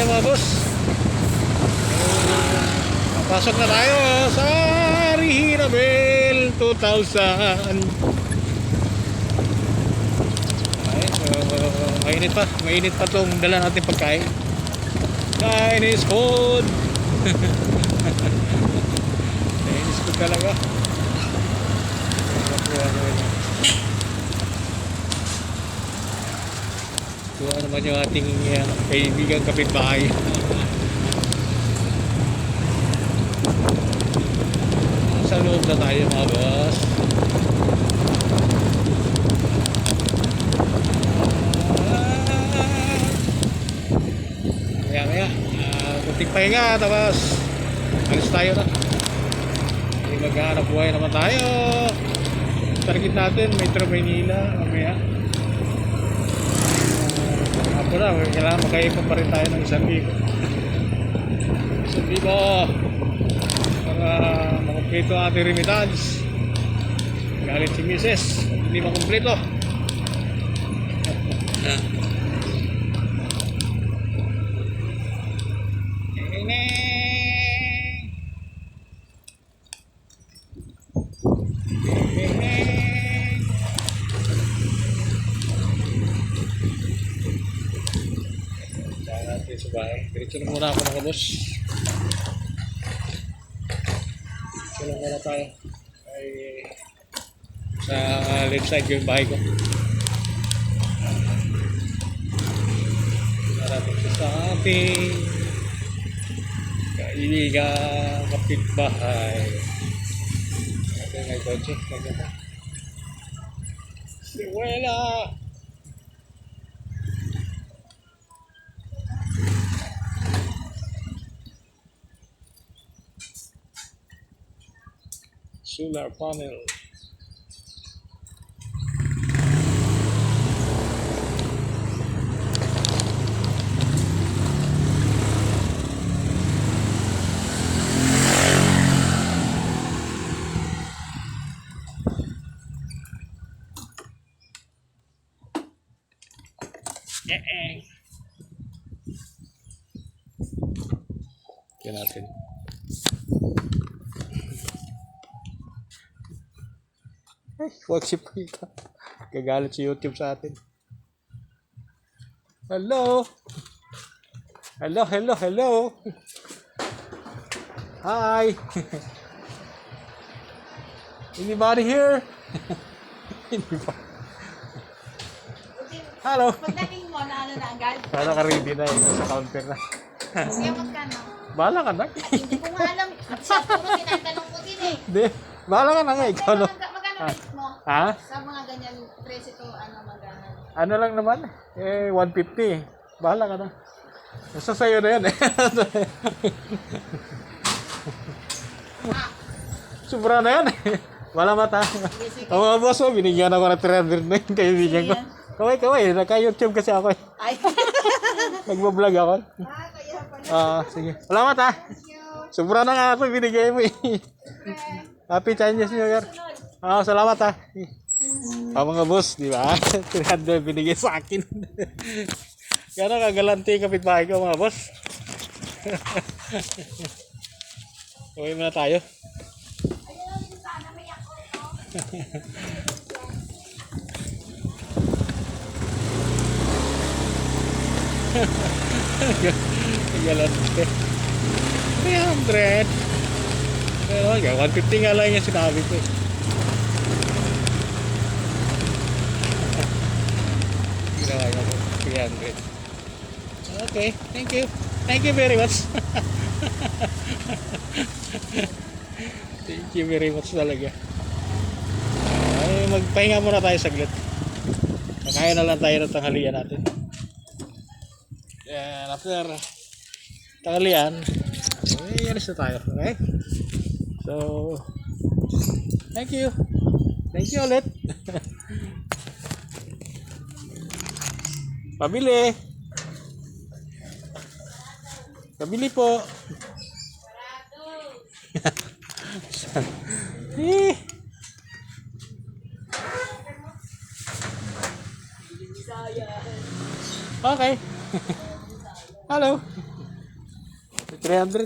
tayo mga boss. Papasok na tayo sa Rihinabel 2000. Ay, mainit pa tong dala natin pagkain. Chinese food. Chinese food talaga. Ito naman yung ating kaibigang kapitbahay. Sa loob na tayo mga boss. Kaya kunting pahinga, tapos alis tayo na. Maghanap buhay naman tayo. Target natin Metro Manila mamaya. Ako na, kailangan magkaipon pa rin tayo ng 1,000. 1,000 para makumpleto ang ating remittance. Galit si Mrs. Hindi makumpleto. Sa bahay. Diretso na muna ako mga boss. Diretso na muna tayo. Ay, sa left side yung bahay ko. Narating sa ating kaibigan kapitbahay. Ito yung may kotse. Siwela! Solar panel. Yan natin. Huwag si Pita. Gagalit si YouTube sa atin. Hello? Hello, hello, hello. Hi. Anybody here? Hello. Pagdating mo, na agad? Para ka-ready na yun. Sa counter na. Sige, magkano? Bahala ka na. Hindi ko nga alam. Siya puro tinatanong ko din eh. Hindi. Bahala ka na nga. Ikaw no. Magkano rate mo? Ha? Sa mga ganyan, presyo to, magkano? Ano lang naman? 150. Bahala ka na. Basta sa'yo na yan eh. Sobra na yan eh. Wala mata. Ang mga boss mo, binigyan ako ng 300 na yung kaibigan ko. Kaway. Naka-YouTube kasi ako eh. Ay. Nagbablog ako. Kaya pala. Sige. Salamat ha. Sobra na nga ako binigay mo eh. Happy Chinese New Year. Salamat ha. Mga boss, di ba? 300 binigay sa akin. Gano'n kagalanti yung kapitbahay ko mga boss. Uwi muna tayo. Galante. 300. Pero 150 nga lang yung sinabi ko eh. Ginawa ko 300. Okay, thank you. Thank you very much. Thank you very much talaga. Ay, magpahinga muna tayo saglit. Makain na lang tayo ng tanghalian natin. And after tanghalian, alis na tayo. Okay? So, thank you. Thank you ulit. Pabili. Pabili po. Okay. Hello. 300.